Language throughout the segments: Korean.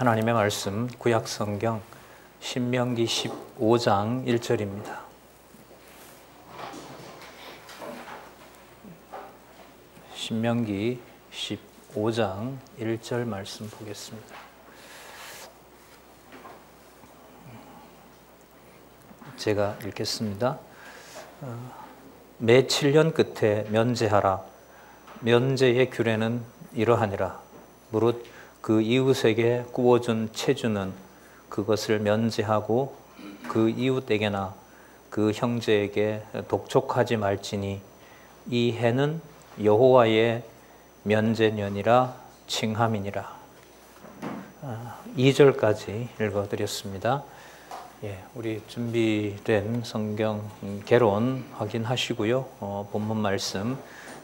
하나님의 말씀 구약성경 신명기 15장 1절입니다. 신명기 15장 1절 말씀 보겠습니다. 제가 읽겠습니다. 매 7년 끝에 면제하라. 면제의 규례는 이러하니라. 무릇 그 이웃에게 구워준 채주는 그것을 면제하고 그 이웃에게나 그 형제에게 독촉하지 말지니 이 해는 여호와의 면제년이라 칭함이니라. 2절까지 읽어드렸습니다. 우리 준비된 성경 개론 확인하시고요. 본문 말씀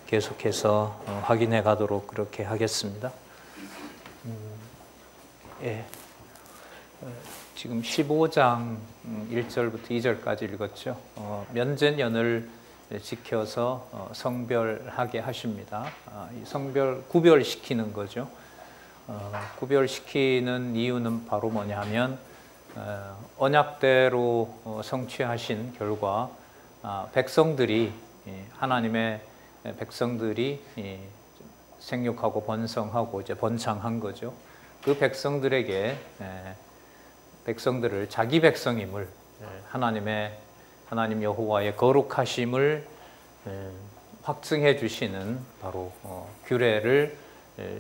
계속해서 확인해 가도록 그렇게 하겠습니다. 지금 15장 1절부터 2절까지 읽었죠. 면제년을 지켜서 성별하게 하십니다. 성별 구별시키는 거죠. 구별시키는 이유는 바로 뭐냐면 언약대로 성취하신 결과 백성들이 하나님의 백성들이 생육하고 번성하고 이제 번창한 거죠. 그 백성들을 자기 백성임을 하나님 여호와의 거룩하심을 확증해 주시는 바로 규례를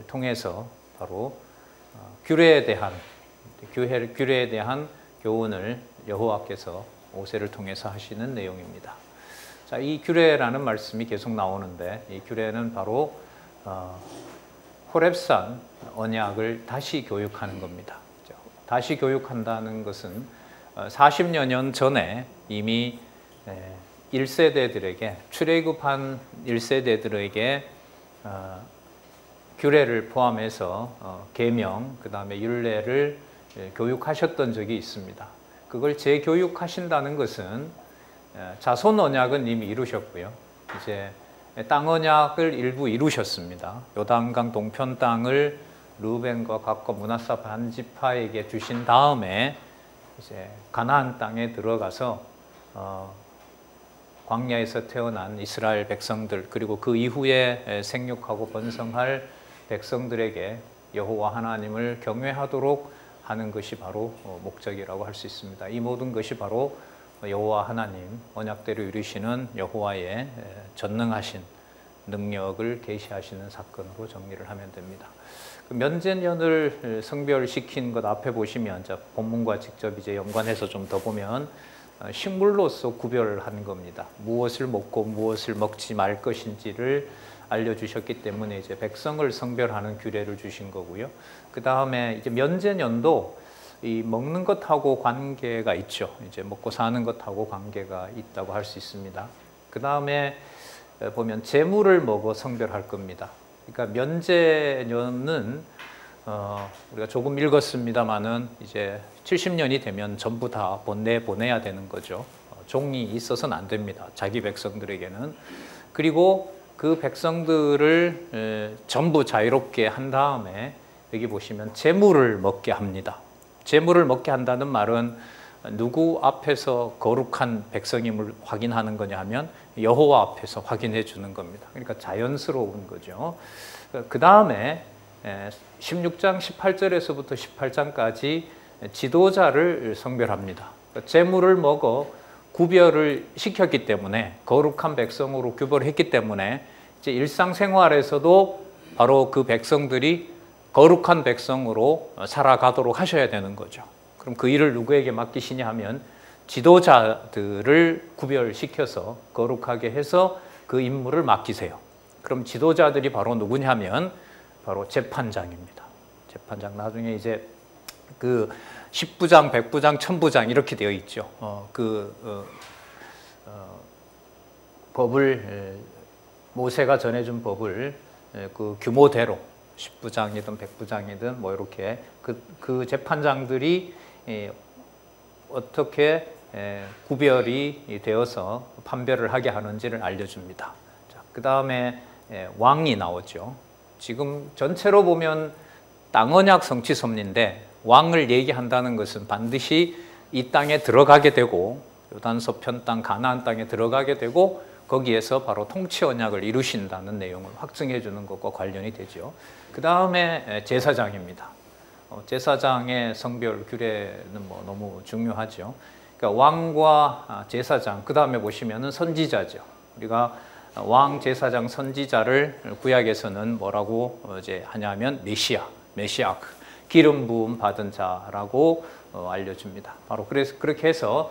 통해서 바로 규례에 대한 교훈을 여호와께서 모세를 통해서 하시는 내용입니다. 자, 이 규례라는 말씀이 계속 나오는데 이 규례는 바로 호렙산 언약을 다시 교육하는 겁니다. 다시 교육한다는 것은 40여 년 전에 이미 1세대들에게 출애굽한 1세대들에게 규례를 포함해서 계명, 그 다음에 율례를 교육하셨던 적이 있습니다. 그걸 재교육하신다는 것은 자손 언약은 이미 이루셨고요. 이제 땅 언약을 일부 이루셨습니다. 요단강 동편 땅을 르우벤과 갓과 므낫사 반지파에게 주신 다음에 이제 가나안 땅에 들어가서 광야에서 태어난 이스라엘 백성들 그리고 그 이후에 생육하고 번성할 백성들에게 여호와 하나님을 경외하도록 하는 것이 바로 목적이라고 할 수 있습니다. 이 모든 것이 바로 여호와 하나님 언약대로 이루시는 여호와의 전능하신 능력을 계시하시는 사건으로 정리를 하면 됩니다. 그 면제년을 성별시킨 것 앞에 보시면 본문과 직접 이제 연관해서 좀 더 보면 식물로서 구별한 겁니다. 무엇을 먹고 무엇을 먹지 말 것인지를 알려주셨기 때문에 이제 백성을 성별하는 규례를 주신 거고요. 그 다음에 이제 면제년도 이 먹는 것하고 관계가 있죠. 이제 먹고 사는 것하고 관계가 있다고 할 수 있습니다. 그 다음에 보면 재물을 먹어 성별할 겁니다. 그러니까 면제년은 우리가 조금 읽었습니다만은 이제 70년이 되면 전부 다 내보내야 되는 거죠. 종이 있어서는 안 됩니다. 자기 백성들에게는. 그리고 그 백성들을 전부 자유롭게 한 다음에 여기 보시면 재물을 먹게 합니다. 재물을 먹게 한다는 말은 누구 앞에서 거룩한 백성임을 확인하는 거냐 하면 여호와 앞에서 확인해 주는 겁니다. 그러니까 자연스러운 거죠. 그 다음에 16장 18절에서부터 18장까지 지도자를 성별합니다. 재물을 먹어 구별을 시켰기 때문에 거룩한 백성으로 구별했기 때문에 이제 일상생활에서도 바로 그 백성들이 거룩한 백성으로 살아가도록 하셔야 되는 거죠. 그럼 그 일을 누구에게 맡기시냐 하면 지도자들을 구별시켜서 거룩하게 해서 그 임무를 맡기세요. 그럼 지도자들이 바로 누구냐면 바로 재판장입니다. 재판장 나중에 이제 그 10부장, 100부장, 1000부장 이렇게 되어 있죠. 법을 모세가 전해준 법을 그 규모대로 10부장이든 100부장이든 뭐 이렇게 그 재판장들이 어떻게 구별이 되어서 판별을 하게 하는지를 알려줍니다. 그 다음에 왕이 나오죠. 지금 전체로 보면 땅언약 성취섭리인데 왕을 얘기한다는 것은 반드시 이 땅에 들어가게 되고 요단 서편 땅 가나안 땅에 들어가게 되고 거기에서 바로 통치 언약을 이루신다는 내용을 확증해 주는 것과 관련이 되죠. 그 다음에 제사장입니다. 제사장의 성별 규례는 뭐 너무 중요하죠. 그러니까 왕과 제사장, 그 다음에 보시면은 선지자죠. 우리가 왕, 제사장, 선지자를 구약에서는 뭐라고 이제 하냐면 메시아, 기름 부음 받은 자라고 알려줍니다. 바로 그래서 그렇게 해서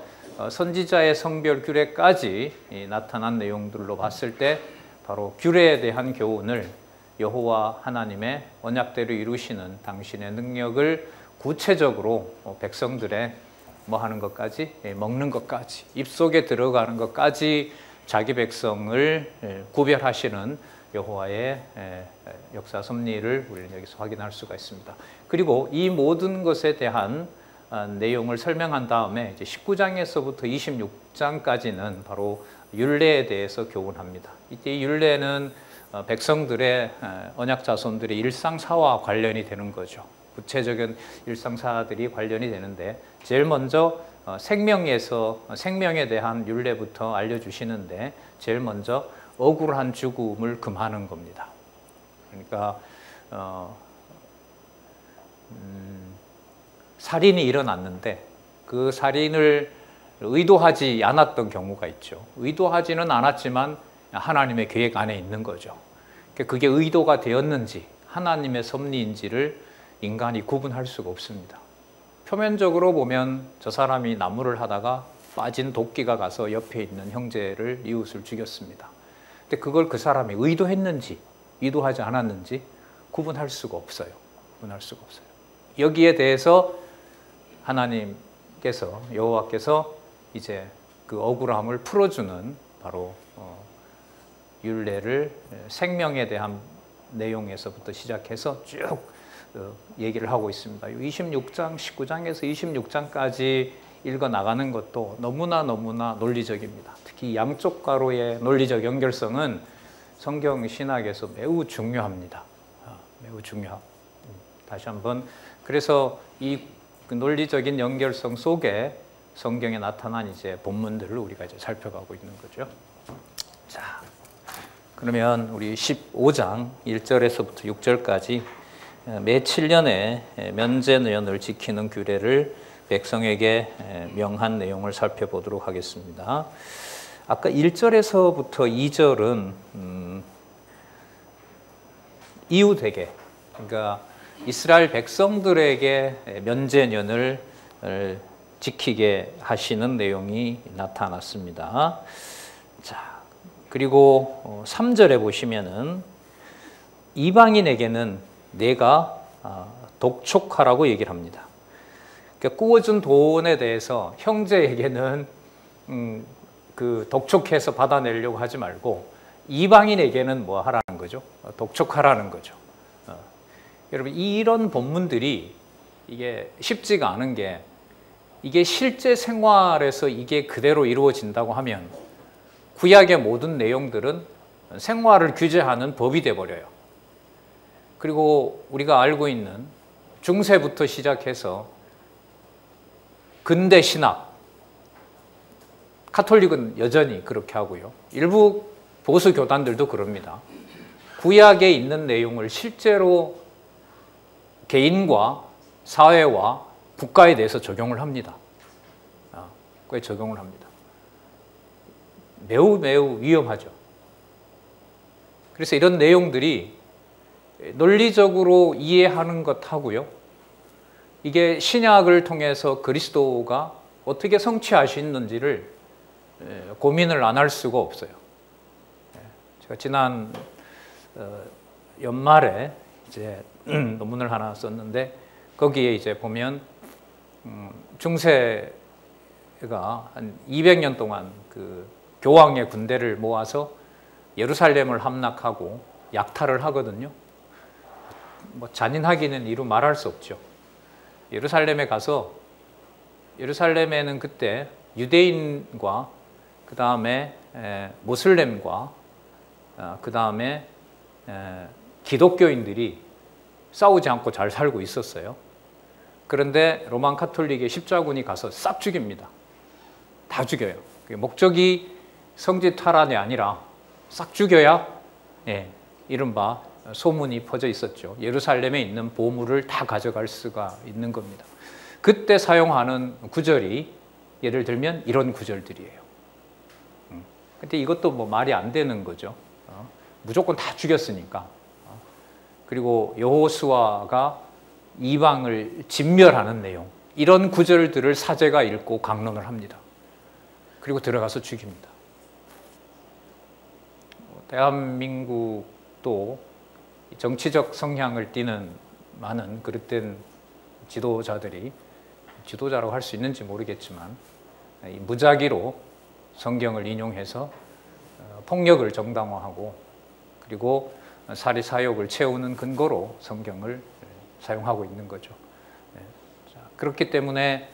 선지자의 성별 규례까지 나타난 내용들로 봤을 때 바로 규례에 대한 교훈을 여호와 하나님의 언약대로 이루시는 당신의 능력을 구체적으로 백성들의 뭐 하는 것까지, 먹는 것까지, 입속에 들어가는 것까지 자기 백성을 구별하시는 여호와의 역사 섭리를 우리는 여기서 확인할 수가 있습니다. 그리고 이 모든 것에 대한 내용을 설명한 다음에 이제 19장에서부터 26장까지는 바로 율례에 대해서 교훈합니다. 이때 이 율례는 백성들의 언약 자손들의 일상사와 관련이 되는 거죠. 구체적인 일상사들이 관련이 되는데 제일 먼저 생명에 대한 율례부터 알려주시는데 제일 먼저 억울한 죽음을 금하는 겁니다. 그러니까 살인이 일어났는데 그 살인을 의도하지 않았던 경우가 있죠. 의도하지는 않았지만 하나님의 계획 안에 있는 거죠. 그게 의도가 되었는지 하나님의 섭리인지를 인간이 구분할 수가 없습니다. 표면적으로 보면 저 사람이 나무를 하다가 빠진 도끼가 가서 옆에 있는 형제를, 이웃을 죽였습니다. 근데 그걸 그 사람이 의도했는지 의도하지 않았는지 구분할 수가 없어요. 여기에 대해서 하나님께서, 여호와께서 이제 그 억울함을 풀어주는 바로 율례를 생명에 대한 내용에서부터 시작해서 쭉 얘기를 하고 있습니다. 26장, 19장에서 26장까지 읽어 나가는 것도 너무나 논리적입니다. 특히 양쪽 가로의 논리적 연결성은 성경 신학에서 매우 중요합니다. 매우 중요하고. 다시 한번, 그래서 이 논리적인 연결성 속에 성경에 나타난 이제 본문들을 우리가 이제 살펴가고 있는 거죠. 자, 그러면 우리 15장 1절에서부터 6절까지 매 7년에 면제년을 지키는 규례를 백성에게 명한 내용을 살펴보도록 하겠습니다. 아까 1절에서부터 2절은 이웃에게, 그러니까 이스라엘 백성들에게 면제년을 지키게 하시는 내용이 나타났습니다. 자, 그리고 3절에 보시면은 이방인에게는 내가 독촉하라고 얘기를 합니다. 그러니까 구워준 돈에 대해서 형제에게는 그 독촉해서 받아내려고 하지 말고 이방인에게는 뭐 하라는 거죠? 독촉하라는 거죠. 여러분, 이런 본문들이 이게 쉽지가 않은 게, 이게 실제 생활에서 이게 그대로 이루어진다고 하면 구약의 모든 내용들은 생활을 규제하는 법이 돼버려요. 그리고 우리가 알고 있는 중세부터 시작해서 근대 신학, 카톨릭은 여전히 그렇게 하고요. 일부 보수 교단들도 그럽니다. 구약에 있는 내용을 실제로 개인과 사회와 국가에 대해서 적용을 합니다. 그에 적용을 합니다. 매우 위험하죠. 그래서 이런 내용들이 논리적으로 이해하는 것하고요, 이게 신약을 통해서 그리스도가 어떻게 성취하시는지를 고민을 안 할 수가 없어요. 제가 지난 연말에 이제 논문을 하나 썼는데, 거기에 이제 보면 중세가 한 200년 동안 그 교황의 군대를 모아서 예루살렘을 함락하고 약탈을 하거든요. 뭐 잔인하기는 이루 말할 수 없죠. 예루살렘에 가서, 예루살렘에는 그때 유대인과 그 다음에 모슬렘과 그 다음에 기독교인들이 싸우지 않고 잘 살고 있었어요. 그런데 로만 카톨릭의 십자군이 가서 싹 죽입니다. 다 죽여요. 목적이 성지 탈환이 아니라 싹 죽여야 이른바 소문이 퍼져 있었죠. 예루살렘에 있는 보물을 다 가져갈 수가 있는 겁니다. 그때 사용하는 구절이 예를 들면 이런 구절들이에요. 근데 이것도 뭐 말이 안 되는 거죠. 무조건 다 죽였으니까. 그리고 여호수아가 이방을 진멸하는 내용, 이런 구절들을 사제가 읽고 강론을 합니다. 그리고 들어가서 죽입니다. 대한민국도 정치적 성향을 띠는 많은 그릇된 지도자들이, 지도자라고 할 수 있는지 모르겠지만 무작위로 성경을 인용해서 폭력을 정당화하고 그리고 사리 사욕을 채우는 근거로 성경을 사용하고 있는 거죠. 그렇기 때문에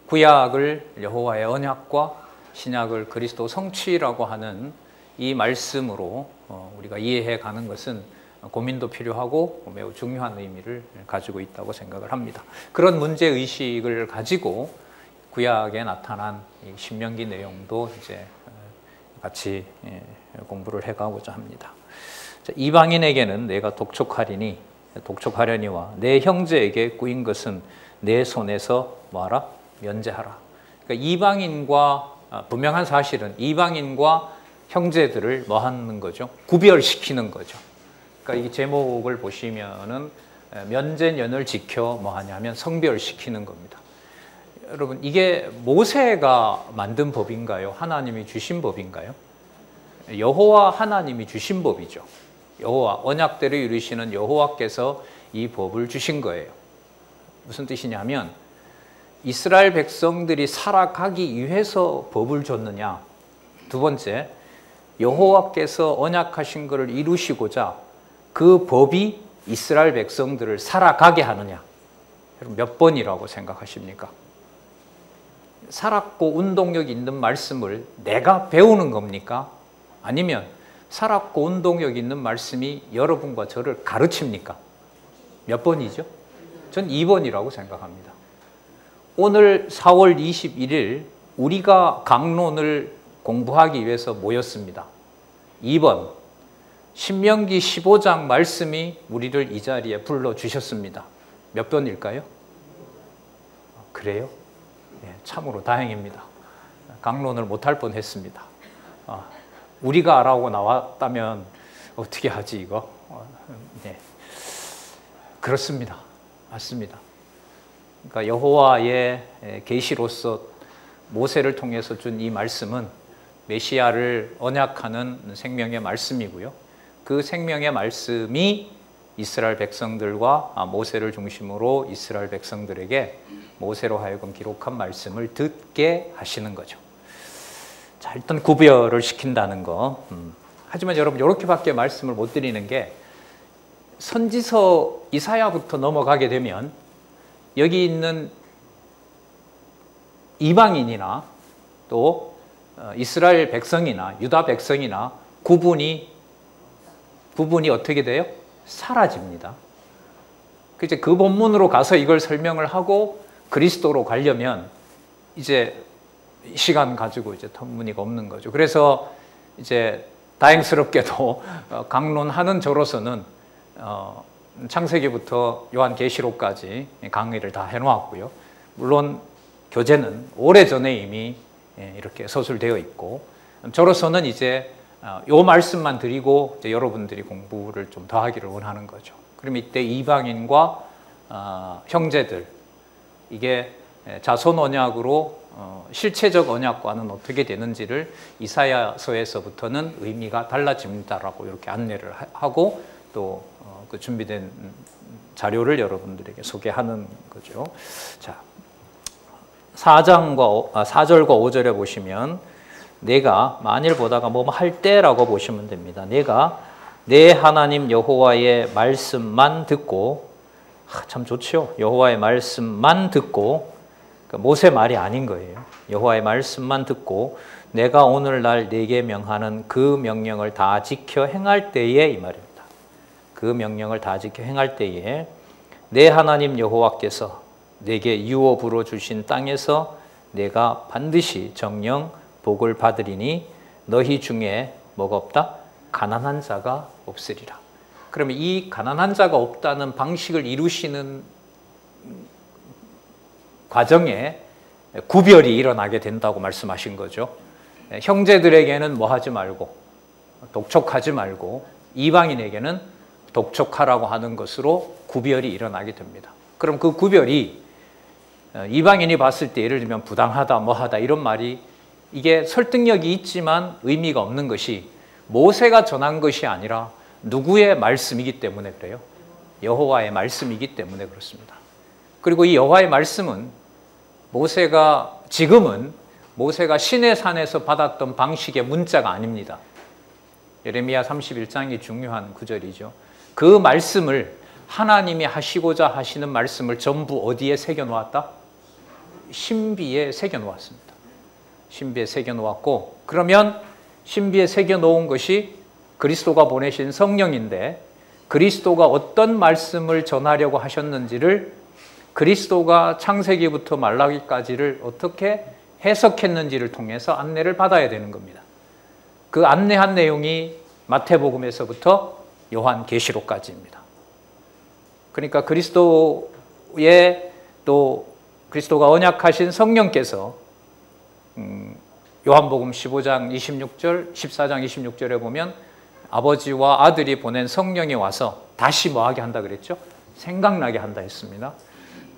구약을 여호와의 언약과 신약을 그리스도 성취라고 하는 이 말씀으로 우리가 이해해 가는 것은 고민도 필요하고 매우 중요한 의미를 가지고 있다고 생각을 합니다. 그런 문제의식을 가지고 구약에 나타난 이 신명기 내용도 이제 같이 공부를 해가고자 합니다. 이방인에게는 내가 독촉하려니와 내 형제에게 꾸인 것은 내 손에서 뭐하라? 면제하라. 그러니까 이방인과 분명한 사실은 이방인과 형제들을 뭐 하는 거죠? 구별시키는 거죠. 그러니까 이 제목을 보시면은 면제년을 지켜 뭐 하냐면 성별시키는 겁니다. 여러분, 이게 모세가 만든 법인가요? 하나님이 주신 법인가요? 여호와 하나님이 주신 법이죠. 여호와, 언약대로 이루시는 여호와께서 이 법을 주신 거예요. 무슨 뜻이냐면 이스라엘 백성들이 살아가기 위해서 법을 줬느냐, 두 번째, 여호와께서 언약하신 것을 이루시고자 그 법이 이스라엘 백성들을 살아가게 하느냐. 여러분, 몇 번이라고 생각하십니까? 살았고 운동력 있는 말씀을 내가 배우는 겁니까? 아니면 살았고 운동력 있는 말씀이 여러분과 저를 가르칩니까? 몇 번이죠? 전 2번이라고 생각합니다. 오늘 4월 21일 우리가 강론을 공부하기 위해서 모였습니다. 2번, 신명기 15장 말씀이 우리를 이 자리에 불러주셨습니다. 몇 번일까요? 그래요? 네, 참으로 다행입니다. 강론을 못할 뻔했습니다. 우리가 알아오고 나왔다면 어떻게 하지 이거? 네. 그렇습니다. 맞습니다. 그러니까 여호와의 계시로서 모세를 통해서 준 이 말씀은 메시아를 언약하는 생명의 말씀이고요. 그 생명의 말씀이 이스라엘 백성들과 모세를 중심으로 이스라엘 백성들에게 모세로 하여금 기록한 말씀을 듣게 하시는 거죠. 자, 일단 구별을 시킨다는 거. 하지만 여러분, 이렇게밖에 말씀을 못 드리는 게 선지서 이사야부터 넘어가게 되면 여기 있는 이방인이나 또 이스라엘 백성이나 유다 백성이나 구분이 어떻게 돼요? 사라집니다. 이제 그 본문으로 가서 이걸 설명을 하고 그리스도로 가려면 이제 시간 가지고 이제 터무니가 없는 거죠. 그래서 이제 다행스럽게도 강론하는 저로서는 창세기부터 요한계시록까지 강의를 다 해놓았고요. 물론 교재는 오래전에 이미 이렇게 서술되어 있고, 저로서는 이제 요 말씀만 드리고 이제 여러분들이 공부를 좀 더 하기를 원하는 거죠. 그럼 이때 이방인과 형제들, 이게 자손 언약으로 실체적 언약과는 어떻게 되는지를 이사야서에서부터는 의미가 달라집니다라고 이렇게 안내를 하고 또 그 준비된 자료를 여러분들에게 소개하는 거죠. 자, 4절과 5절에 보시면 내가 만일 보다가 뭐 할 때라고 보시면 됩니다. 내가 내 하나님 여호와의 말씀만 듣고, 참 좋죠. 여호와의 말씀만 듣고, 그러니까 모세 말이 아닌 거예요. 여호와의 말씀만 듣고 내가 오늘날 네게 명하는 그 명령을 다 지켜 행할 때에, 이 말입니다. 그 명령을 다 지켜 행할 때에 내 하나님 여호와께서 내게 유업으로 주신 땅에서 내가 반드시 정령 복을 받으리니 너희 중에 뭐가 없다? 가난한 자가 없으리라. 그러면 이 가난한 자가 없다는 방식을 이루시는 과정에 구별이 일어나게 된다고 말씀하신 거죠. 형제들에게는 뭐 하지 말고, 독촉하지 말고, 이방인에게는 독촉하라고 하는 것으로 구별이 일어나게 됩니다. 그럼 그 구별이 이방인이 봤을 때 예를 들면 부당하다, 뭐하다 이런 말이 이게 설득력이 있지만 의미가 없는 것이 모세가 전한 것이 아니라 누구의 말씀이기 때문에 그래요? 여호와의 말씀이기 때문에 그렇습니다. 그리고 이 여호와의 말씀은 지금은 모세가 시내산에서 받았던 방식의 문자가 아닙니다. 예레미야 31장이 중요한 구절이죠. 그 말씀을 하나님이 하시고자 하시는 말씀을 전부 어디에 새겨놓았다? 신비에 새겨놓았습니다. 신비에 새겨놓았고, 그러면 신비에 새겨놓은 것이 그리스도가 보내신 성령인데 그리스도가 어떤 말씀을 전하려고 하셨는지를 그리스도가 창세기부터 말라기까지를 어떻게 해석했는지를 통해서 안내를 받아야 되는 겁니다. 그 안내한 내용이 마태복음에서부터 요한계시록까지입니다. 그러니까 그리스도의 또 그리스도가 언약하신 성령께서 요한복음 15장 26절, 14장 26절에 보면 아버지와 아들이 보낸 성령이 와서 다시 뭐하게 한다 그랬죠? 생각나게 한다 했습니다.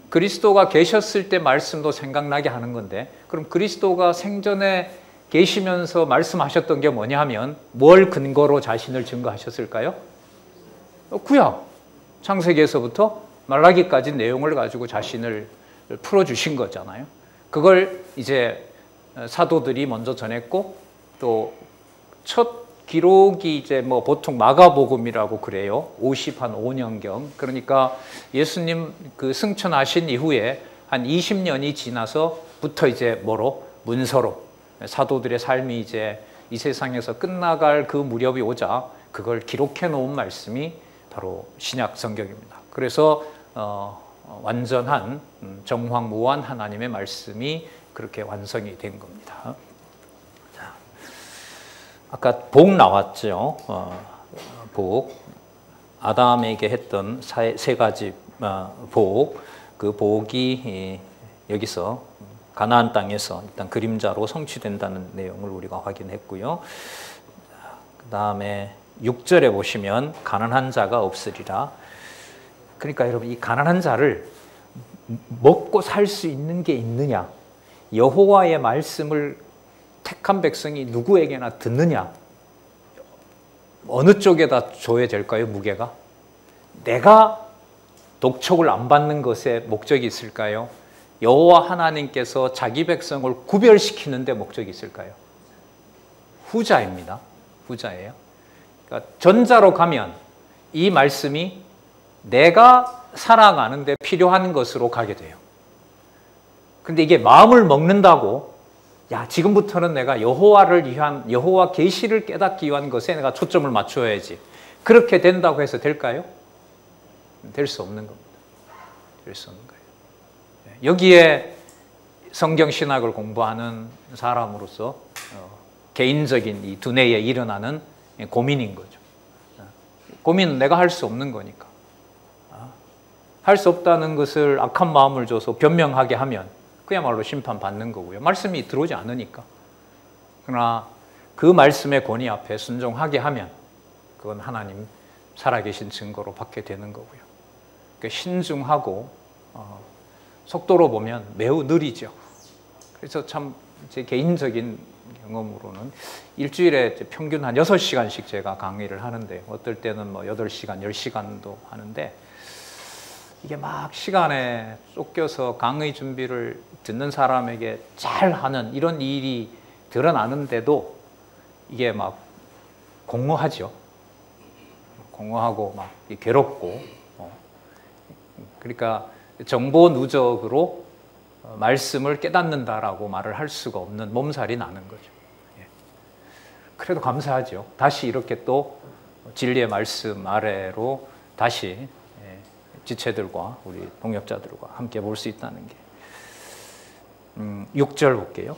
그리스도가 계셨을 때 말씀도 생각나게 하는 건데, 그럼 그리스도가 생전에 계시면서 말씀하셨던 게 뭐냐 하면 뭘 근거로 자신을 증거하셨을까요? 구약, 창세기에서부터 말라기까지 내용을 가지고 자신을 풀어주신 거잖아요. 그걸 이제 사도들이 먼저 전했고, 또 첫 기록이 이제 뭐 보통 마가복음이라고 그래요. 5년경. 그러니까 예수님 그 승천하신 이후에 한 20년이 지나서부터 이제 뭐로? 문서로 사도들의 삶이 이제 이 세상에서 끝나갈 그 무렵이 오자 그걸 기록해 놓은 말씀이 바로 신약 성경입니다. 그래서 완전한 정황무한 하나님의 말씀이 그렇게 완성이 된 겁니다. 자, 아까 복 나왔죠. 복, 아담에게 했던 세 가지 복, 그 복이 여기서 가나안 땅에서 일단 그림자로 성취된다는 내용을 우리가 확인했고요. 그 다음에 6절에 보시면 가난한 자가 없으리라. 그러니까 여러분, 이 가난한 자를 먹고 살 수 있는 게 있느냐, 여호와의 말씀을 택한 백성이 누구에게나 듣느냐, 어느 쪽에다 줘야 될까요? 무게가? 내가 독촉을 안 받는 것에 목적이 있을까요? 여호와 하나님께서 자기 백성을 구별시키는 데 목적이 있을까요? 후자입니다. 후자예요. 그러니까 전자로 가면 이 말씀이 내가 살아가는 데 필요한 것으로 가게 돼요. 근데 이게 마음을 먹는다고, 야, 지금부터는 내가 여호와를 위한, 여호와 계시를 깨닫기 위한 것에 내가 초점을 맞춰야지, 그렇게 된다고 해서 될까요? 될 수 없는 겁니다. 될 수 없는 거예요. 여기에 성경신학을 공부하는 사람으로서 개인적인 이 두뇌에 일어나는 고민인 거죠. 고민은 내가 할 수 없는 거니까. 할 수 없다는 것을 악한 마음을 줘서 변명하게 하면 그야말로 심판받는 거고요. 말씀이 들어오지 않으니까. 그러나 그 말씀의 권위 앞에 순종하게 하면 그건 하나님 살아계신 증거로 받게 되는 거고요. 그러니까 신중하고 속도로 보면 매우 느리죠. 그래서 참 제 개인적인 경험으로는 일주일에 평균 한 6시간씩 제가 강의를 하는데, 어떨 때는 뭐 8시간, 10시간도 하는데, 이게 막 시간에 쫓겨서 강의 준비를 듣는 사람에게 잘 하는 이런 일이 드러나는데도 이게 막 공허하죠. 공허하고 막 괴롭고. 그러니까 정보 누적으로 말씀을 깨닫는다라고 말을 할 수가 없는 몸살이 나는 거죠. 그래도 감사하죠. 다시 이렇게 또 진리의 말씀 아래로 다시 지체들과 우리 동역자들과 함께 볼 수 있다는 게. 6절 볼게요.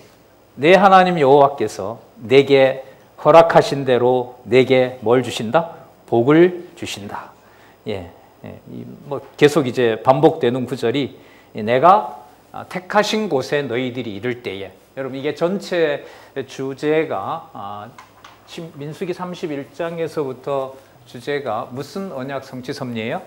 내 하나님 여호와께서 내게 허락하신 대로 내게 뭘 주신다? 복을 주신다. 뭐 계속 이제 반복되는 구절이 내가 택하신 곳에 너희들이 이를 때에. 여러분 이게 전체 주제가 민수기 31장에서부터 주제가 무슨 언약 성취 섭리예요?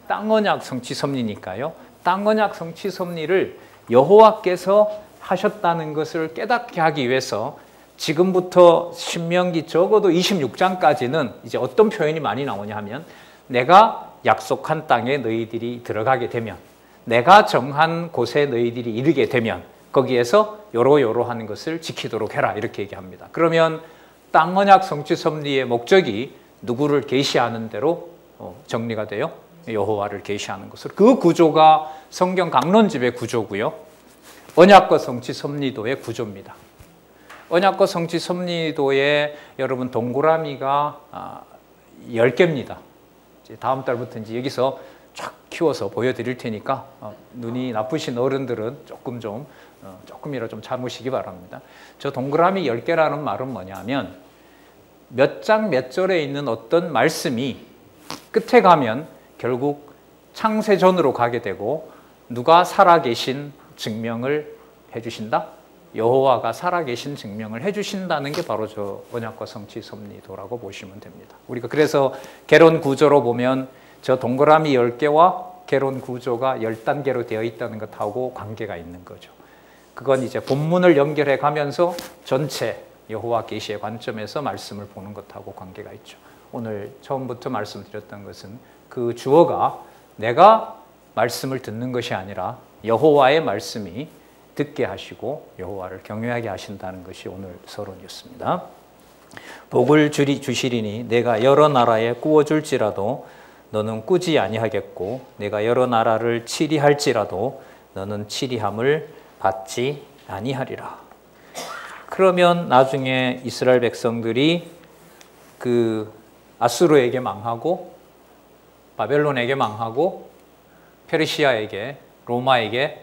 땅 언약 성취 섭리니까요. 땅 언약 성취 섭리를 여호와께서 하셨다는 것을 깨닫게 하기 위해서 지금부터 신명기 적어도 26장까지는 이제 어떤 표현이 많이 나오냐 하면 내가 약속한 땅에 너희들이 들어가게 되면, 내가 정한 곳에 너희들이 이르게 되면 거기에서 요러 하는 것을 지키도록 해라 이렇게 얘기합니다. 그러면 땅 언약 성취 섭리의 목적이 누구를 계시하는 대로 정리가 돼요? 여호와를 계시하는 것으로. 그 구조가 성경 강론집의 구조고요. 언약과 성취 섭리도의 구조입니다. 언약과 성취 섭리도에 여러분 동그라미가 10개입니다. 다음 달부터 이제 여기서 쫙 키워서 보여드릴 테니까 눈이 나쁘신 어른들은 조금이라도 좀 참으시기 바랍니다. 저 동그라미 10개라는 말은 뭐냐면 몇 장 몇 절에 있는 어떤 말씀이 끝에 가면 결국 창세전으로 가게 되고 누가 살아계신 증명을 해주신다? 여호와가 살아계신 증명을 해주신다는 게 바로 저 언약과 성취 섭리도라고 보시면 됩니다. 우리가 그래서 개론 구조로 보면 저 동그라미 10개와 개론 구조가 10단계로 되어 있다는 것하고 관계가 있는 거죠. 그건 이제 본문을 연결해 가면서 전체 여호와 계시의 관점에서 말씀을 보는 것하고 관계가 있죠. 오늘 처음부터 말씀드렸던 것은 그 주어가 내가 말씀을 듣는 것이 아니라 여호와의 말씀이 듣게 하시고 여호와를 경외하게 하신다는 것이 오늘 서론이었습니다. 복을 주시리니 내가 여러 나라에 꾸어줄지라도 너는 꾸지 아니하겠고 내가 여러 나라를 치리할지라도 너는 치리함을 받지 아니하리라. 그러면 나중에 이스라엘 백성들이 그 아수르에게 망하고 바벨론에게 망하고 페르시아에게 로마에게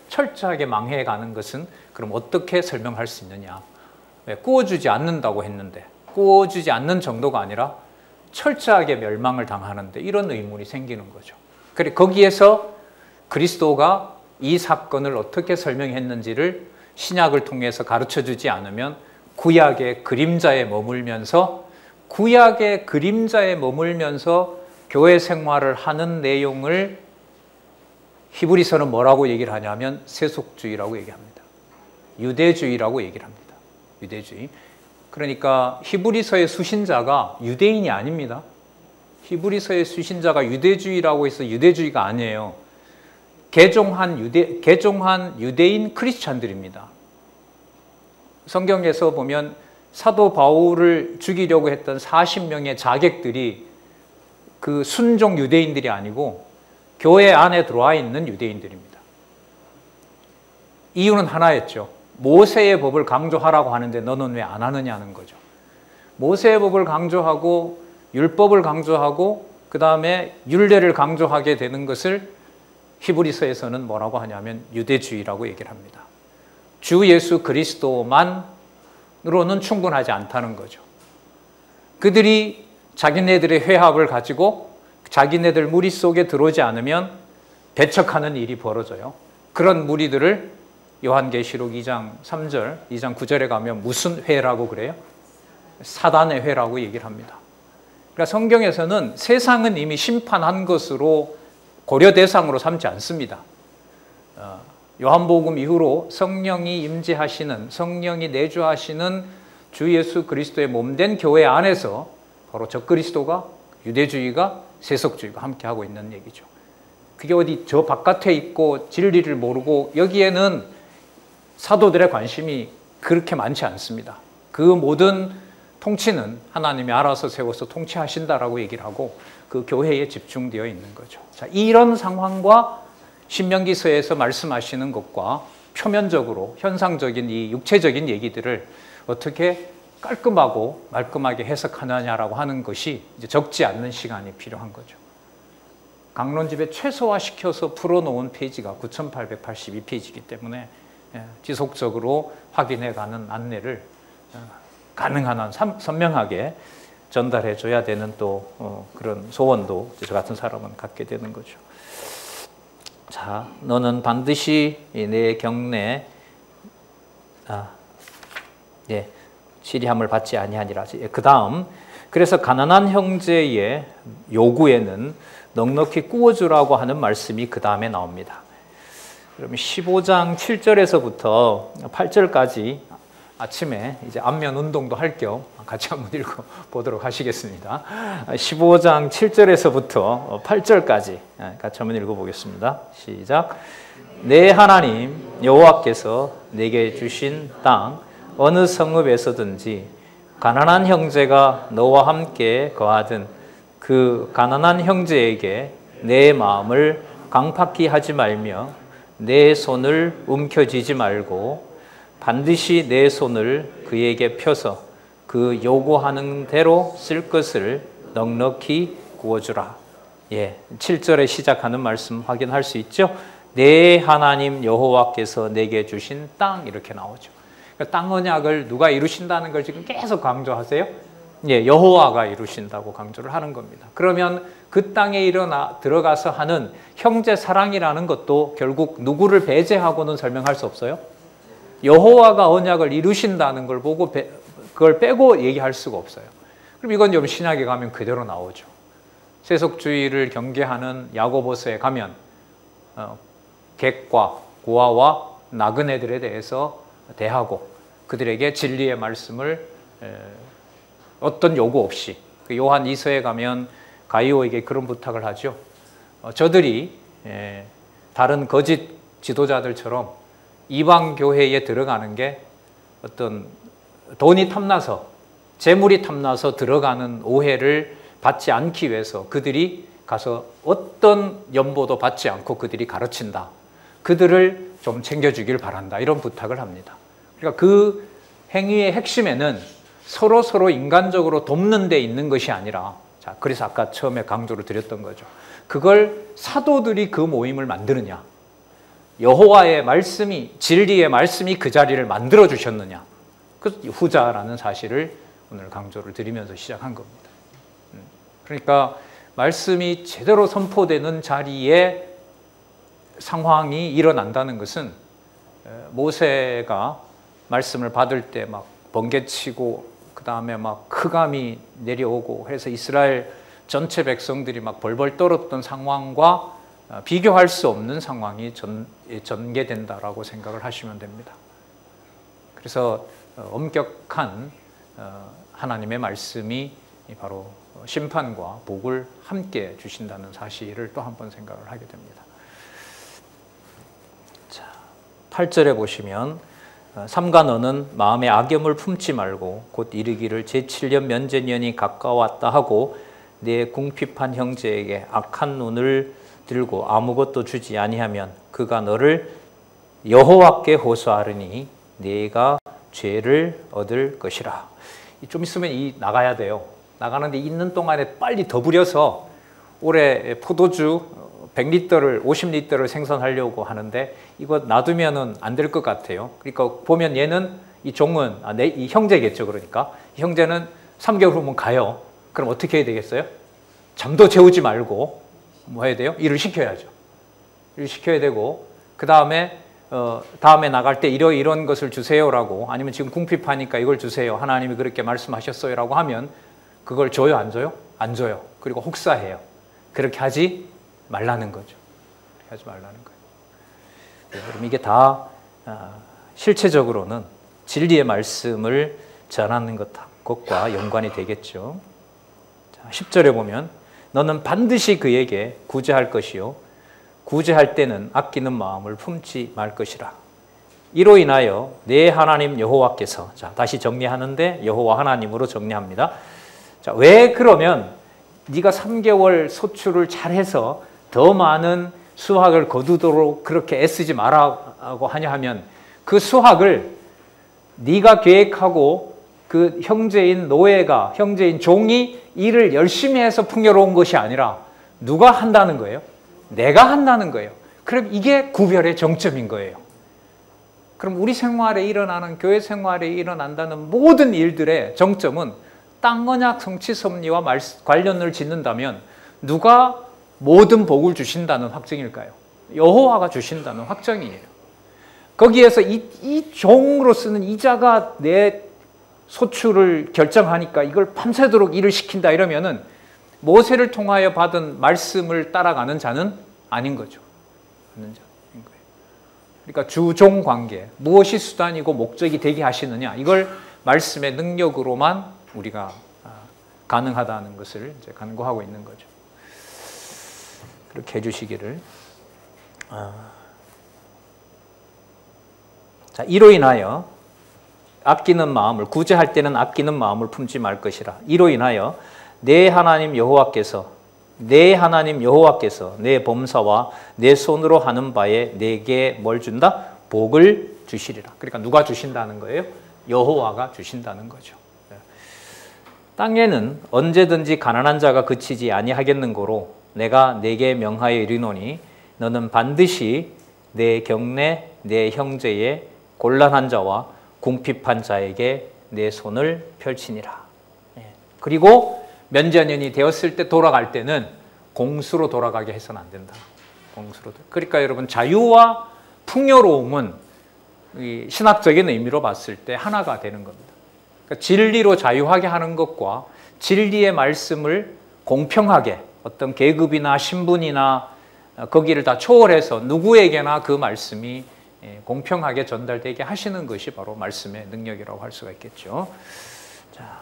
철저하게 망해가는 것은 그럼 어떻게 설명할 수 있느냐? 꾸어주지 않는다고 했는데 꾸어주지 않는 정도가 아니라 철저하게 멸망을 당하는데 이런 의문이 생기는 거죠. 그래 거기에서 그리스도가 이 사건을 어떻게 설명했는지를 신약을 통해서 가르쳐주지 않으면 구약의 그림자에 머물면서 교회 생활을 하는 내용을 히브리서는 뭐라고 얘기를 하냐면 세속주의라고 얘기합니다. 유대주의라고 얘기를 합니다. 유대주의. 그러니까 히브리서의 수신자가 유대인이 아닙니다. 히브리서의 수신자가 유대주의라고 해서 유대주의가 아니에요. 개종한 유대인 크리스찬들입니다. 성경에서 보면 사도 바울을 죽이려고 했던 40명의 자객들이 그 순종 유대인들이 아니고 교회 안에 들어와 있는 유대인들입니다. 이유는 하나였죠. 모세의 법을 강조하라고 하는데 너는 왜 안 하느냐는 거죠. 모세의 법을 강조하고 율법을 강조하고 그 다음에 율례를 강조하게 되는 것을 히브리서에서는 뭐라고 하냐면 유대주의라고 얘기를 합니다. 주 예수 그리스도만으로는 충분하지 않다는 거죠. 그들이 자기네들의 회합을 가지고 자기네들 무리 속에 들어오지 않으면 배척하는 일이 벌어져요. 그런 무리들을 요한계시록 2장 3절, 2장 9절에 가면 무슨 회라고 그래요? 사단의 회라고 얘기를 합니다. 그러니까 성경에서는 세상은 이미 심판한 것으로 고려 대상으로 삼지 않습니다. 요한복음 이후로 성령이 임재하시는, 성령이 내주하시는 주 예수 그리스도의 몸된 교회 안에서 바로 적그리스도가, 유대주의가, 세속주의가 함께하고 있는 얘기죠. 그게 어디 저 바깥에 있고 진리를 모르고 여기에는 사도들의 관심이 그렇게 많지 않습니다. 그 모든 통치는 하나님이 알아서 세워서 통치하신다라고 얘기를 하고 그 교회에 집중되어 있는 거죠. 자, 이런 상황과 신명기서에서 말씀하시는 것과 표면적으로 현상적인 이 육체적인 얘기들을 어떻게 깔끔하고 말끔하게 해석하느냐라고 하는 것이 이제 적지 않는 시간이 필요한 거죠. 강론집에 최소화시켜서 풀어놓은 페이지가 9882페이지이기 때문에 지속적으로 확인해가는 안내를 가능한 한 선명하게 전달해줘야 되는 또 그런 소원도 저 같은 사람은 갖게 되는 거죠. 자, 너는 반드시 내 경내 치리함을 받지 아니하니라. 그 다음, 그래서 가난한 형제의 요구에는 넉넉히 구워주라고 하는 말씀이 그 다음에 나옵니다. 그러면 15장 7절에서부터 8절까지 아침에 이제 안면 운동도 할 겸 같이 한번 읽어 보도록 하시겠습니다. 15장 7절에서부터 8절까지 같이 한번 읽어 보겠습니다. 시작. 내 하나님 여호와께서 내게 주신 땅 어느 성읍에서든지 가난한 형제가 너와 함께 거하든 그 가난한 형제에게 내 마음을 강팍히 하지 말며 내 손을 움켜쥐지 말고 반드시 내 손을 그에게 펴서 그 요구하는 대로 쓸 것을 넉넉히 구워주라. 7절에 시작하는 말씀 확인할 수 있죠? 내 하나님 여호와께서 내게 주신 땅, 이렇게 나오죠. 땅 언약을 누가 이루신다는 걸 지금 계속 강조하세요? 여호와가 이루신다고 강조를 하는 겁니다. 그러면 그 땅에 들어가서 하는 형제 사랑이라는 것도 결국 누구를 배제하고는 설명할 수 없어요? 여호와가 언약을 이루신다는 걸 보고 그걸 빼고 얘기할 수가 없어요. 그럼 이건 좀 신약에 가면 그대로 나오죠. 세속주의를 경계하는 야고보서에 가면 객과 고아와 나그네들에 대해서 대하고 그들에게 진리의 말씀을 어떤 요구 없이, 요한 2서에 가면 가이오에게 그런 부탁을 하죠. 저들이 다른 거짓 지도자들처럼 이방 교회에 들어가는 게 어떤 돈이 탐나서, 재물이 탐나서 들어가는 오해를 받지 않기 위해서 그들이 가서 어떤 연보도 받지 않고 그들이 가르친다. 그들을 좀 챙겨주길 바란다. 이런 부탁을 합니다. 그러니까 그 행위의 핵심에는 서로 인간적으로 돕는 데 있는 것이 아니라, 자, 그래서 아까 처음에 강조를 드렸던 거죠. 그걸 사도들이 그 모임을 만드느냐, 여호와의 말씀이, 진리의 말씀이 그 자리를 만들어 주셨느냐, 그 후자라는 사실을 오늘 강조를 드리면서 시작한 겁니다. 그러니까 말씀이 제대로 선포되는 자리에 상황이 일어난다는 것은, 모세가 말씀을 받을 때 막 번개치고 그 다음에 막 흑암이 내려오고 해서 이스라엘 전체 백성들이 막 벌벌 떨었던 상황과 비교할 수 없는 상황이 전개된다라고 생각을 하시면 됩니다. 그래서 엄격한 하나님의 말씀이 바로 심판과 복을 함께 주신다는 사실을 또 한 번 생각을 하게 됩니다. 자, 8절에 보시면 삼가 너는 마음에 악염을 품지 말고 곧 이르기를 제7년 면제년이 가까웠다 하고 내 궁핍한 형제에게 악한 눈을 들고 아무것도 주지 아니하면 그가 너를 여호와께 호소하리니 네가 죄를 얻을 것이라. 좀 있으면 나가야 돼요. 나가는데 있는 동안에 빨리 더 부려서 올해 포도주 100리터를 50리터를 생산하려고 하는데 이거 놔두면은 안 될 것 같아요. 그러니까 보면 얘는, 이 종은 이 형제겠죠. 그러니까 이 형제는 3개월 후면 가요. 그럼 어떻게 해야 되겠어요? 잠도 재우지 말고 뭐 해야 돼요? 일을 시켜야죠. 일을 시켜야 되고, 그 다음에 다음에 나갈 때 이런 것을 주세요라고, 아니면 지금 궁핍하니까 이걸 주세요. 하나님이 그렇게 말씀하셨어요라고 하면 그걸 줘요, 안 줘요? 안 줘요. 그리고 혹사해요. 그렇게 하지 말라는 거죠. 하지 말라는 거예요. 그럼 이게 다 실체적으로는 진리의 말씀을 전하는 것과 연관이 되겠죠. 자, 10절에 보면 너는 반드시 그에게 구제할 것이요 구제할 때는 아끼는 마음을 품지 말 것이라. 이로 인하여 내 하나님 여호와께서, 자, 다시 정리하는데 여호와 하나님으로 정리합니다. 자, 왜 그러면 네가 3개월 소출을 잘해서 더 많은 수확을 거두도록 그렇게 애쓰지 말라고 하냐 하면, 그 수확을 네가 계획하고 그 형제인 노예가, 형제인 종이 일을 열심히 해서 풍요로운 것이 아니라 누가 한다는 거예요? 내가 한다는 거예요. 그럼 이게 구별의 정점인 거예요. 그럼 우리 생활에 일어나는, 교회 생활에 일어난다는 모든 일들의 정점은 땅, 언약, 성취, 섭리와 관련을 짓는다면 누가 모든 복을 주신다는 확정일까요? 여호와가 주신다는 확정이에요. 거기에서 이 종으로 쓰는 이 자가 내 소출을 결정하니까 이걸 밤새도록 일을 시킨다 이러면은 모세를 통하여 받은 말씀을 따라가는 자는 아닌 거죠. 아닌 자인 거예요. 그러니까 주종 관계, 무엇이 수단이고 목적이 되게 하시느냐, 이걸 말씀의 능력으로만 우리가 가능하다는 것을 이제 간구하고 있는 거죠. 그렇게 해주시기를. 자, 이로 인하여 아끼는 마음을, 구제할 때는 아끼는 마음을 품지 말 것이라. 이로 인하여 내 하나님 여호와께서 내 범사와 내 손으로 하는 바에 내게 뭘 준다? 복을 주시리라. 그러니까 누가 주신다는 거예요? 여호와가 주신다는 거죠. 땅에는 언제든지 가난한 자가 그치지 아니하겠는고로 내가 내게 명하여 이르노니 너는 반드시 내 경내 내 형제의 곤란한 자와 궁핍한 자에게 내 손을 펼치니라. 그리고 면제년이 되었을 때 돌아갈 때는 공수로 돌아가게 해서는 안 된다. 공수로. 그러니까 여러분, 자유와 풍요로움은 신학적인 의미로 봤을 때 하나가 되는 겁니다. 그러니까 진리로 자유하게 하는 것과 진리의 말씀을 공평하게 어떤 계급이나 신분이나 거기를 다 초월해서 누구에게나 그 말씀이 공평하게 전달되게 하시는 것이 바로 말씀의 능력이라고 할 수가 있겠죠. 자,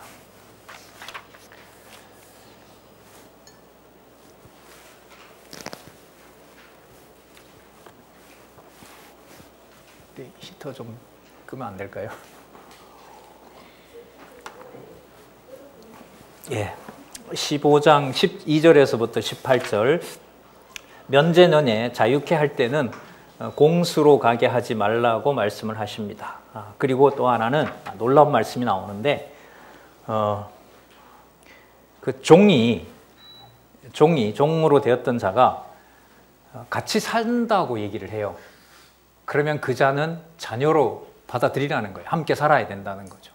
히터 좀 끄면 안 될까요? 예, 15장 12절에서부터 18절. 면제년에 자유케 할 때는 공수로 가게 하지 말라고 말씀을 하십니다. 그리고 또 하나는 놀라운 말씀이 나오는데, 그 종으로 되었던 자가 같이 산다고 얘기를 해요. 그러면 그 자는 자녀로 받아들이라는 거예요. 함께 살아야 된다는 거죠.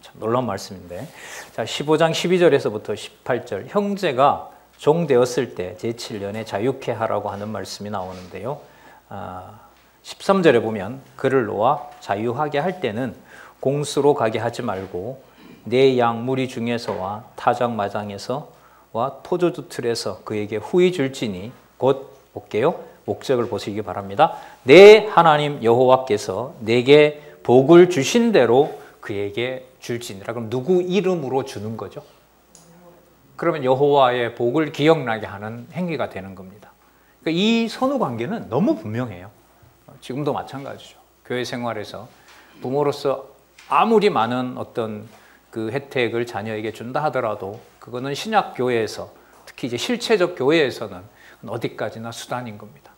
참 놀라운 말씀인데, 자, 15장 12절에서부터 18절. 형제가 종 되었을 때 제7년에 자유케 하라고 하는 말씀이 나오는데요. 13절에 보면 그를 놓아 자유하게 할 때는 공수로 가게 하지 말고 내 양 무리 중에서와 타작 마장에서와 포도주 틀에서 그에게 후히 줄지니, 곧 볼게요. 목적을 보시기 바랍니다. 내 하나님 여호와께서 내게 복을 주신 대로 그에게 줄지니라. 그럼 누구 이름으로 주는 거죠? 그러면 여호와의 복을 기억나게 하는 행위가 되는 겁니다. 그러니까 이 선후 관계는 너무 분명해요. 지금도 마찬가지죠. 교회 생활에서 부모로서 아무리 많은 어떤 그 혜택을 자녀에게 준다 하더라도 그거는 신약 교회에서, 특히 이제 실체적 교회에서는 어디까지나 수단인 겁니다.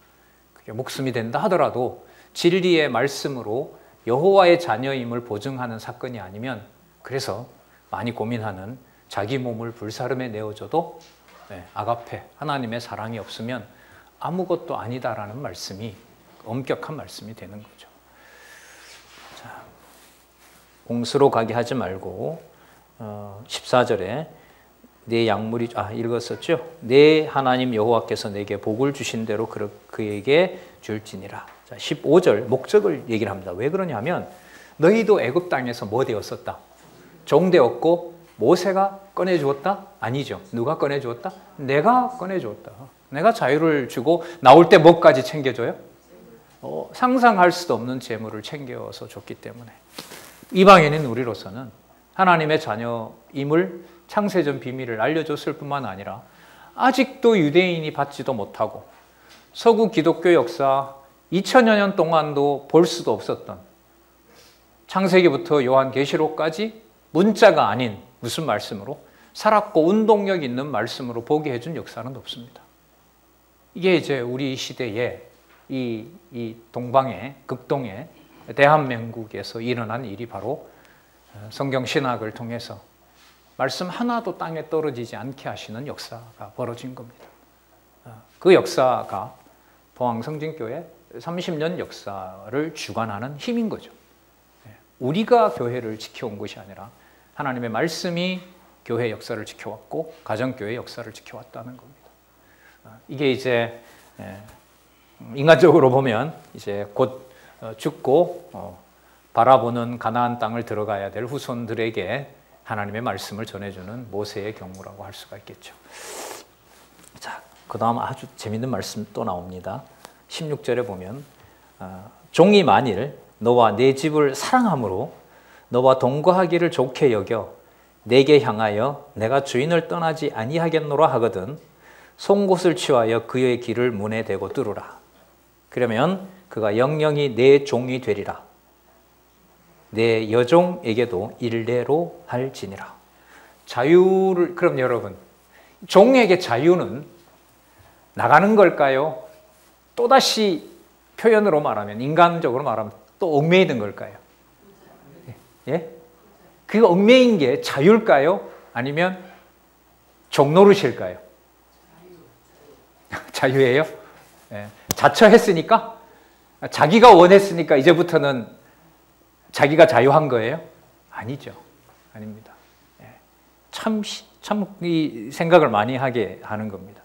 그게 목숨이 된다 하더라도 진리의 말씀으로 여호와의 자녀임을 보증하는 사건이 아니면, 그래서 많이 고민하는 자기 몸을 불사름에 내어줘도 아가페, 하나님의 사랑이 없으면 아무것도 아니다라는 말씀이 엄격한 말씀이 되는 거죠. 자, 공수로 가게 하지 말고 14절에 내 약물이 읽었었죠. 내 하나님 여호와께서 내게 복을 주신 대로 그에게 줄지니라. 자, 15절 목적을 얘기를 합니다. 왜 그러냐면 너희도 애굽 땅에서 뭐 되었었다? 종 되었고 모세가 꺼내주었다? 아니죠. 누가 꺼내주었다? 내가 꺼내주었다. 내가 자유를 주고 나올 때 뭐까지 챙겨줘요? 상상할 수도 없는 재물을 챙겨서 줬기 때문에 이방인인 우리로서는 하나님의 자녀임을 창세전 비밀을 알려줬을 뿐만 아니라 아직도 유대인이 받지도 못하고 서구 기독교 역사 2000여 년 동안도 볼 수도 없었던 창세기부터 요한계시록까지 문자가 아닌 무슨 말씀으로 살았고 운동력 있는 말씀으로 보게 해준 역사는 없습니다. 이게 이제 우리 시대에 이 동방의 극동의 대한민국에서 일어난 일이 바로 성경 신학을 통해서 말씀 하나도 땅에 떨어지지 않게 하시는 역사가 벌어진 겁니다. 그 역사가 포항성진교회 30년 역사를 주관하는 힘인 거죠. 우리가 교회를 지켜온 것이 아니라 하나님의 말씀이 교회 역사를 지켜왔고 가정교회 역사를 지켜왔다는 겁니다. 이게 이제 인간적으로 보면 이제 곧 죽고 바라보는 가나안 땅을 들어가야 될 후손들에게 하나님의 말씀을 전해주는 모세의 경우라고 할 수가 있겠죠. 자, 그 다음 아주 재밌는 말씀 또 나옵니다. 16절에 보면 종이 만일 너와 내 집을 사랑함으로 너와 동거하기를 좋게 여겨 내게 향하여 내가 주인을 떠나지 아니하겠노라 하거든 송곳을 취하여 그의 길을 문에 대고 뚫으라. 그러면 그가 영영이 내 종이 되리라. 내 여종에게도 일례로 할지니라. 자유를, 그럼 여러분, 종에게 자유는 나가는 걸까요? 또다시 표현으로 말하면, 인간적으로 말하면 또 얽매이는 걸까요? 예? 그 얽매인 게 자유일까요? 아니면 종노릇일까요? 자유예요? 예. 자처했으니까? 자기가 원했으니까 이제부터는 자기가 자유한 거예요? 아니죠. 아닙니다. 예. 참 이 생각을 많이 하게 하는 겁니다.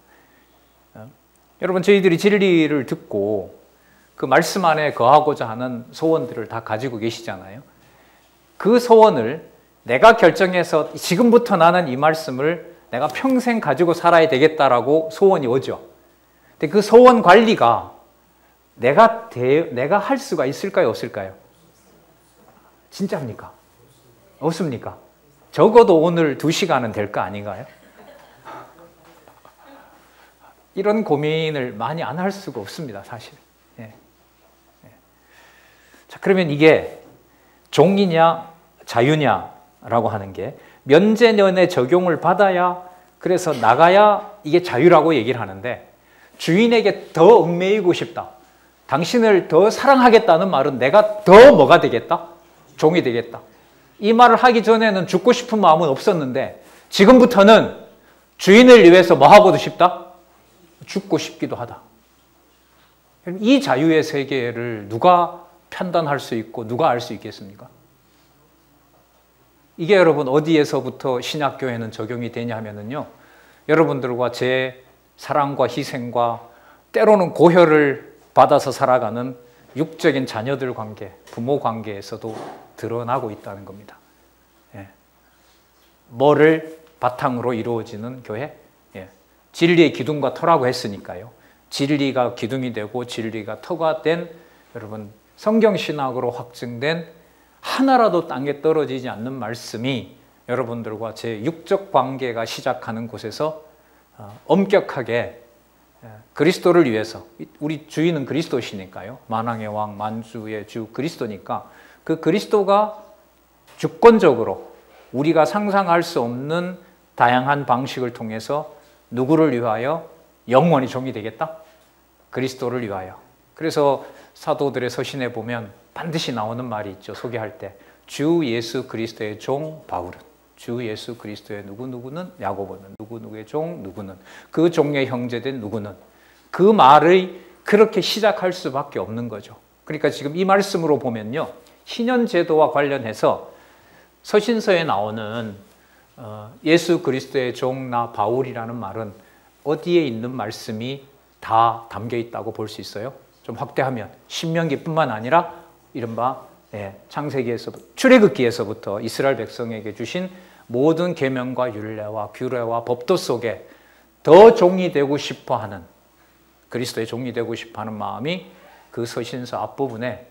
여러분, 저희들이 진리를 듣고 그 말씀 안에 거하고자 하는 소원들을 다 가지고 계시잖아요. 그 소원을 내가 결정해서 지금부터 나는 이 말씀을 내가 평생 가지고 살아야 되겠다라고 소원이 오죠. 근데 그 소원 관리가 내가 할 수가 있을까요? 없을까요? 진짜입니까? 없습니까? 적어도 오늘 2시간은 될 거 아닌가요? 이런 고민을 많이 안 할 수가 없습니다, 사실. 예. 예. 자, 그러면 이게 종이냐 자유냐라고 하는 게 면제년의 적용을 받아야, 그래서 나가야 이게 자유라고 얘기를 하는데, 주인에게 더 얽매이고 싶다, 당신을 더 사랑하겠다는 말은 내가 더 뭐가 되겠다? 종이 되겠다. 이 말을 하기 전에는 죽고 싶은 마음은 없었는데 지금부터는 주인을 위해서 뭐 하고도 싶다? 죽고 싶기도 하다. 이 자유의 세계를 누가 판단할 수 있고 누가 알 수 있겠습니까? 이게 여러분 어디에서부터 신약교회는 적용이 되냐 하면은요, 여러분들과 제 사랑과 희생과 때로는 고혈을 받아서 살아가는 육적인 자녀들 관계, 부모 관계에서도 드러나고 있다는 겁니다. 예. 뭐를 바탕으로 이루어지는 교회? 예. 진리의 기둥과 터라고 했으니까요. 진리가 기둥이 되고 진리가 터가 된, 여러분, 성경신학으로 확증된 하나라도 땅에 떨어지지 않는 말씀이 여러분들과 제 육적 관계가 시작하는 곳에서 엄격하게 그리스도를 위해서, 우리 주인은 그리스도시니까요. 만왕의 왕, 만주의 주 그리스도니까 그 그리스도가 주권적으로 우리가 상상할 수 없는 다양한 방식을 통해서 누구를 위하여 영원히 종이 되겠다? 그리스도를 위하여. 그래서 사도들의 서신에 보면 반드시 나오는 말이 있죠. 소개할 때 주 예수 그리스도의 종 바울은, 주 예수 그리스도의 누구누구는, 야고보는, 누구누구의 종 누구는, 그 종의 형제된 누구는. 그 말을 그렇게 시작할 수밖에 없는 거죠. 그러니까 지금 이 말씀으로 보면요, 신현제도와 관련해서 서신서에 나오는 예수 그리스도의 종 나 바울이라는 말은 어디에 있는 말씀이 다 담겨 있다고 볼 수 있어요? 좀 확대하면 신명기뿐만 아니라 이른바 창세기에서, 출애굽기에서부터 이스라엘 백성에게 주신 모든 계명과 율례와 규례와 법도 속에 더 종이 되고 싶어하는, 그리스도의 종이 되고 싶어하는 마음이 그 서신서 앞부분에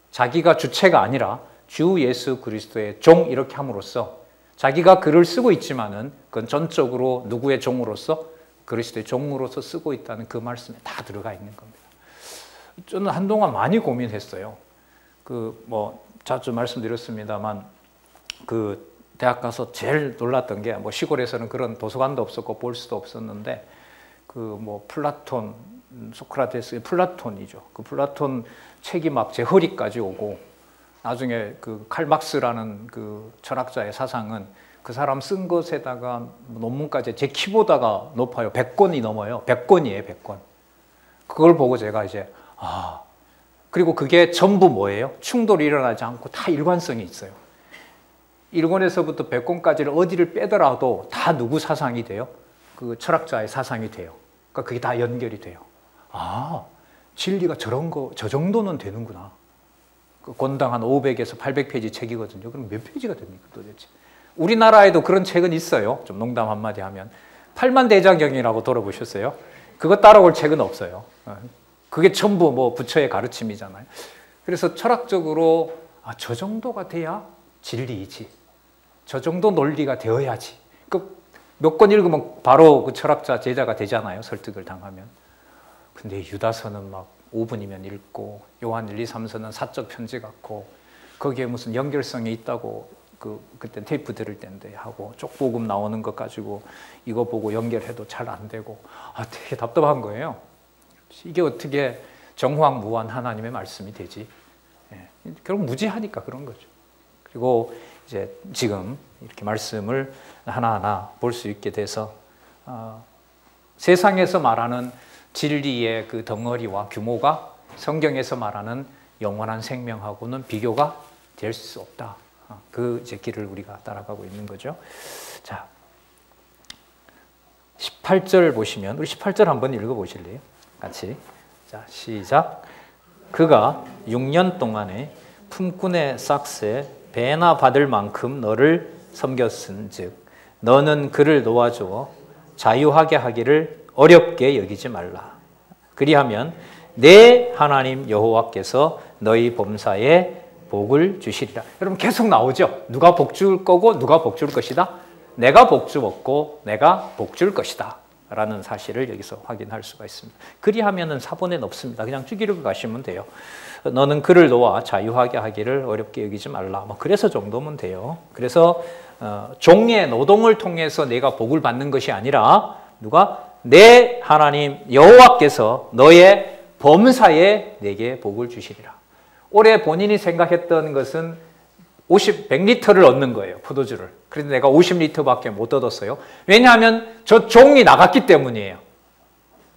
자기가 주체가 아니라 주 예수 그리스도의 종 이렇게 함으로써, 자기가 글을 쓰고 있지만은 그건 전적으로 누구의 종으로서? 그리스도의 종으로서 쓰고 있다는 그 말씀에 다 들어가 있는 겁니다. 저는 한동안 많이 고민했어요. 자주 말씀드렸습니다만, 대학 가서 제일 놀랐던 게, 시골에서는 그런 도서관도 없었고 볼 수도 없었는데, 플라톤, 소크라테스의 플라톤이죠. 그 플라톤 책이 막 제 허리까지 오고, 나중에 칼 막스라는 그 철학자의 사상은 그 사람 쓴 것에다가 논문까지 제 키보다가 높아요. 100권이 넘어요. 100권이에요, 100권. 그걸 보고 제가 이제 그리고 그게 전부 뭐예요? 충돌이 일어나지 않고 다 일관성이 있어요. 1권에서부터 100권까지를 어디를 빼더라도 다 누구 사상이 돼요? 그 철학자의 사상이 돼요. 그러니까 그게 다 연결이 돼요. 진리가 저 정도는 되는구나. 그 권당 한 500에서 800페이지 책이거든요. 그럼 몇 페이지가 됩니까 도대체? 우리나라에도 그런 책은 있어요. 좀 농담 한마디 하면. 팔만대장경이라고 들어보셨어요? 그거 따라올 책은 없어요. 그게 전부 뭐 부처의 가르침이잖아요. 그래서 철학적으로 저 정도가 돼야 진리이지. 저 정도 논리가 되어야지. 몇 권 읽으면 바로 그 철학자 제자가 되잖아요. 설득을 당하면. 근데 유다서는 막 5분이면 읽고 요한 1, 2, 3서는 사적 편지 같고 거기에 무슨 연결성이 있다고 그때 테이프 들을 때인데 하고 쪽복음 나오는 것 가지고 이거 보고 연결해도 잘 안 되고 되게 답답한 거예요. 이게 어떻게 정황무한 하나님의 말씀이 되지? 결국 무지하니까 그런 거죠. 그리고 이제 지금 이렇게 말씀을 하나하나 볼 수 있게 돼서 세상에서 말하는 진리의 그 덩어리와 규모가 성경에서 말하는 영원한 생명하고는 비교가 될 수 없다. 그 이제 길을 우리가 따라가고 있는 거죠. 자, 18절 보시면 우리 18절 한번 읽어보실래요? 같이. 자, 시작. 그가 6년 동안에 품꾼의 싹새 배나 받을 만큼 너를 섬겼은즉 너는 그를 놓아주어 자유하게 하기를 어렵게 여기지 말라. 그리하면 내 하나님 여호와께서 너희 범사에 복을 주시리라. 여러분 계속 나오죠. 누가 복 줄 거고 누가 복 줄 것이다. 내가 복 주었고 내가 복 줄 것이다 라는 사실을 여기서 확인할 수가 있습니다. 그리하면은 사본에는 없습니다. 그냥 쭉 읽어가시면 돼요. 너는 그를 놓아 자유하게 하기를 어렵게 여기지 말라. 그래서 정도면 돼요. 그래서 종의 노동을 통해서 내가 복을 받는 것이 아니라 누가? 내 하나님 여호와께서 너의 범사에 내게 복을 주시리라. 올해 본인이 생각했던 것은 100리터를 얻는 거예요. 포도주를. 그런데 내가 50리터밖에 못 얻었어요. 왜냐하면 저 종이 나갔기 때문이에요.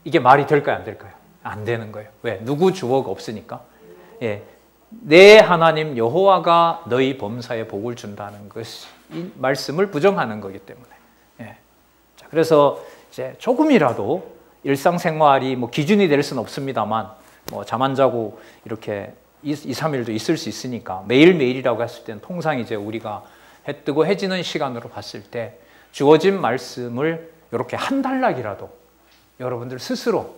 이게 말이 될까요? 안 될까요? 안 되는 거예요. 왜? 누구 주어가 없으니까. 내 하나님 여호와가 너희 범사에 복을 준다는 것이 이 말씀을 부정하는 거기 때문에. 자, 그래서 이제 조금이라도 일상생활이 기준이 될 수는 없습니다만 잠 안 자고 이렇게 2, 3일도 있을 수 있으니까 매일매일이라고 했을 때는 통상 이제 우리가 해 뜨고 해지는 시간으로 봤을 때 주어진 말씀을 이렇게 한 달락이라도 여러분들 스스로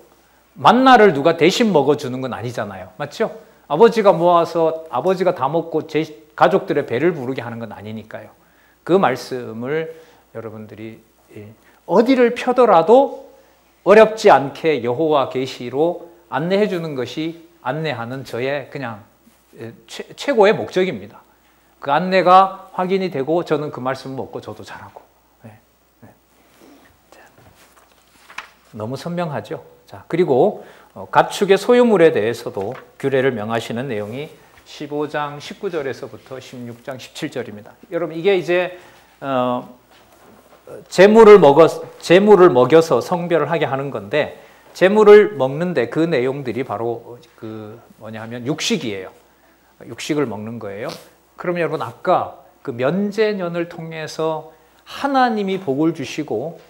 만나를 누가 대신 먹어주는 건 아니잖아요. 맞죠? 아버지가 모아서 아버지가 다 먹고 제 가족들의 배를 부르게 하는 건 아니니까요. 그 말씀을 여러분들이 어디를 펴더라도 어렵지 않게 여호와 계시로 안내해 주는 것이 안내하는 저의 그냥 최고의 목적입니다. 그 안내가 확인이 되고 저는 그 말씀 먹고 저도 잘하고. 너무 선명하죠. 자, 그리고 가축의 소유물에 대해서도 규례를 명하시는 내용이 15장 19절에서부터 16장 17절입니다. 여러분 이게 이제 제물을 먹여서 성별을 하게 하는 건데 제물을 먹는데 그 내용들이 바로 하면 육식이에요. 육식을 먹는 거예요. 그럼 여러분 아까 그 면제년을 통해서 하나님이 복을 주시고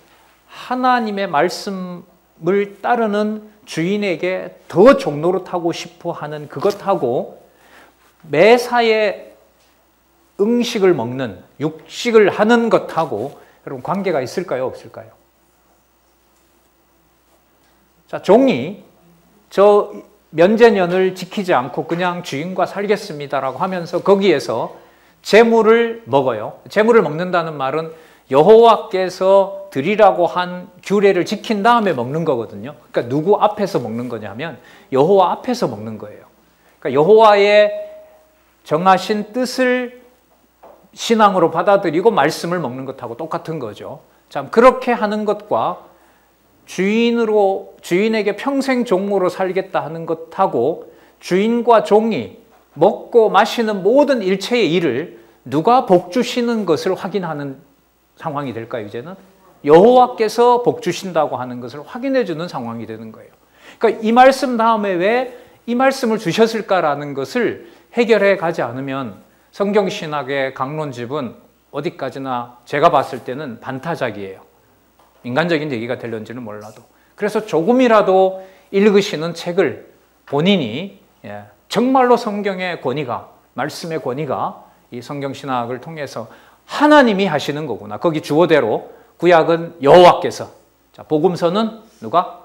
하나님의 말씀을 따르는 주인에게 더 종노릇하고 싶어 하는 그것하고 매사에 음식을 먹는 육식을 하는 것하고 여러분 관계가 있을까요? 없을까요? 자, 종이 저 면제년을 지키지 않고 그냥 주인과 살겠습니다라고 하면서 거기에서 제물을 먹어요. 제물을 먹는다는 말은 여호와께서 드리라고 한 규례를 지킨 다음에 먹는 거거든요. 그러니까 누구 앞에서 먹는 거냐면 여호와 앞에서 먹는 거예요. 그러니까 여호와의 정하신 뜻을 신앙으로 받아들이고 말씀을 먹는 것하고 똑같은 거죠. 참 그렇게 하는 것과 주인에게 평생 종으로 살겠다 하는 것하고 주인과 종이 먹고 마시는 모든 일체의 일을 누가 복 주시는 것을 확인하는 상황이 될까요, 이제는? 여호와께서 복 주신다고 하는 것을 확인해 주는 상황이 되는 거예요. 그러니까 이 말씀 다음에 왜 이 말씀을 주셨을까라는 것을 해결해 가지 않으면 성경신학의 강론집은 어디까지나 제가 봤을 때는 반타작이에요. 인간적인 얘기가 될런지는 몰라도. 그래서 조금이라도 읽으시는 책을 본인이 정말로 성경의 권위가, 말씀의 권위가 이 성경신학을 통해서 하나님이 하시는 거구나. 거기 주어대로 구약은 여호와께서, 자, 복음서는 누가?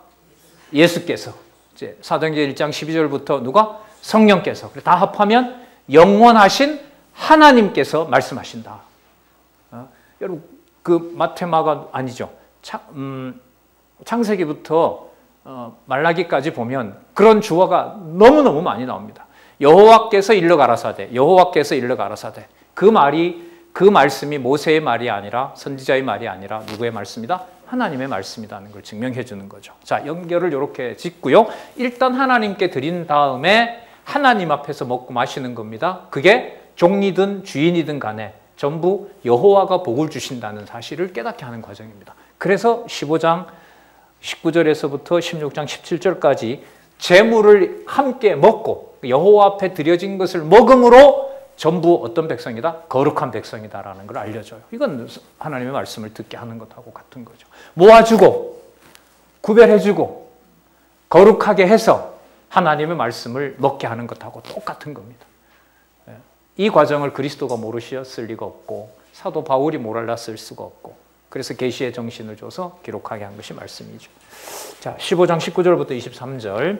예수께서. 이제 사도행전 1장 12절부터 누가? 성령께서. 다 합하면 영원하신 하나님께서 말씀하신다. 여러분 그 마테마가 아니죠. 창세기부터 말라기까지 보면 그런 주어가 너무너무 많이 나옵니다. 여호와께서 일러 가라사대, 여호와께서 일러 가라사대. 그 말씀이 모세의 말이 아니라 선지자의 말이 아니라 누구의 말씀이다? 하나님의 말씀이라는 걸 증명해 주는 거죠. 자, 연결을 이렇게 짓고요. 일단 하나님께 드린 다음에 하나님 앞에서 먹고 마시는 겁니다. 그게 종이든 주인이든 간에 전부 여호와가 복을 주신다는 사실을 깨닫게 하는 과정입니다. 그래서 15장 19절에서부터 16장 17절까지 재물을 함께 먹고 여호와 앞에 드려진 것을 먹음으로 전부 어떤 백성이다? 거룩한 백성이다라는 걸 알려줘요. 이건 하나님의 말씀을 듣게 하는 것하고 같은 거죠. 모아주고 구별해주고 거룩하게 해서 하나님의 말씀을 먹게 하는 것하고 똑같은 겁니다. 이 과정을 그리스도가 모르셨을 리가 없고 사도 바울이 몰랐을 수가 없고 그래서 계시의 정신을 줘서 기록하게 한 것이 말씀이죠. 자, 15장 19절부터 23절.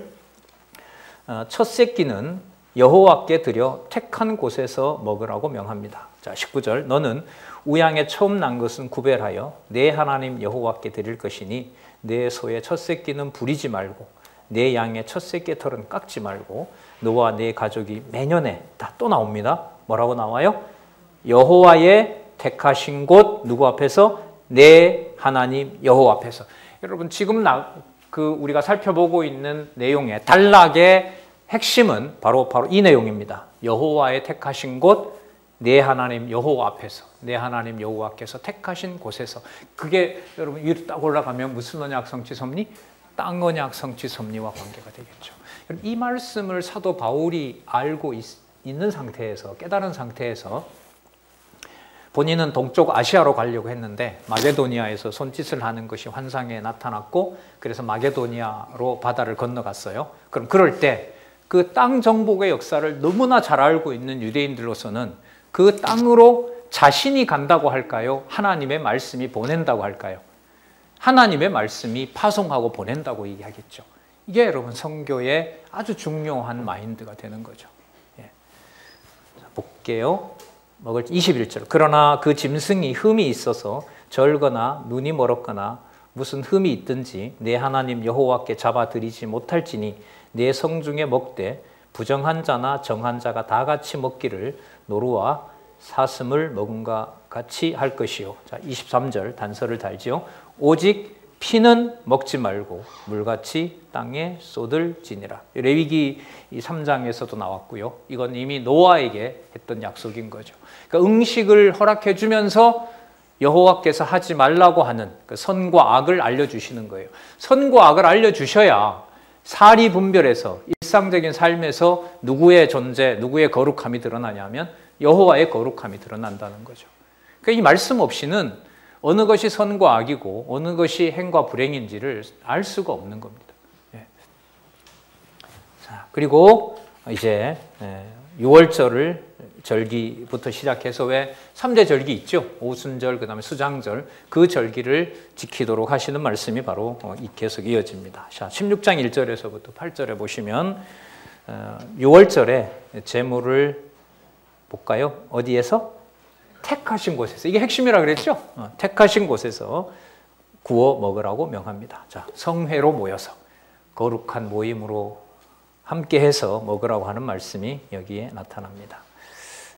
첫 새끼는 여호와께 드려 택한 곳에서 먹으라고 명합니다. 자, 19절. 너는 우양에 처음 난 것은 구별하여 내 하나님 여호와께 드릴 것이니 내 소의 첫 새끼는 부리지 말고 내 양의 첫 새끼 털은 깎지 말고 너와 네 가족이 매년에 다 또 나옵니다. 뭐라고 나와요? 여호와의 택하신 곳 누구 앞에서? 내 하나님 여호와 앞에서. 여러분 지금 우리가 살펴보고 있는 내용의 단락의 핵심은 바로 이 내용입니다. 여호와의 택하신 곳, 내 하나님 여호와 앞에서, 내 하나님 여호와께서 택하신 곳에서. 그게 여러분 위로 딱 올라가면 무슨 언약 성취 섭리? 땅 언약 성취 섭리와 관계가 되겠죠. 이 말씀을 사도 바울이 알고 있는 상태에서, 깨달은 상태에서 본인은 동쪽 아시아로 가려고 했는데 마게도니아에서 손짓을 하는 것이 환상에 나타났고 그래서 마게도니아로 바다를 건너갔어요. 그럼 그럴 때 그 땅 정복의 역사를 너무나 잘 알고 있는 유대인들로서는 그 땅으로 자신이 간다고 할까요? 하나님의 말씀이 보낸다고 할까요? 하나님의 말씀이 파송하고 보낸다고 얘기하겠죠. 이게 여러분 선교의 아주 중요한 마인드가 되는 거죠. 예. 자, 볼게요. 21절. 그러나 그 짐승이 흠이 있어서 절거나 눈이 멀었거나 무슨 흠이 있든지 내 하나님 여호와께 잡아들이지 못할지니 내 성중에 먹되 부정한 자나 정한 자가 다 같이 먹기를 노루와 사슴을 먹음과 같이 할 것이요. 자, 23절 단서를 달지요. 오직 피는 먹지 말고 물같이 땅에 쏟을지니라. 레위기 3장에서도 나왔고요. 이건 이미 노아에게 했던 약속인 거죠. 그러니까 음식을 허락해 주면서 여호와께서 하지 말라고 하는 그 선과 악을 알려주시는 거예요. 선과 악을 알려주셔야 사리 분별에서 일상적인 삶에서 누구의 존재, 누구의 거룩함이 드러나냐면 여호와의 거룩함이 드러난다는 거죠. 그러니까 이 말씀 없이는 어느 것이 선과 악이고 어느 것이 행과 불행인지를 알 수가 없는 겁니다. 예. 자, 그리고 이제 6월절을 절기부터 시작해서 왜 3대 절기 있죠? 오순절, 그 다음에 수장절, 그 절기를 지키도록 하시는 말씀이 바로 계속 이어집니다. 자, 16장 1절에서부터 8절에 보시면 6월절에 제물을 볼까요? 어디에서? 택하신 곳에서. 이게 핵심이라 그랬죠? 택하신 곳에서 구워 먹으라고 명합니다. 자, 성회로 모여서 거룩한 모임으로 함께해서 먹으라고 하는 말씀이 여기에 나타납니다.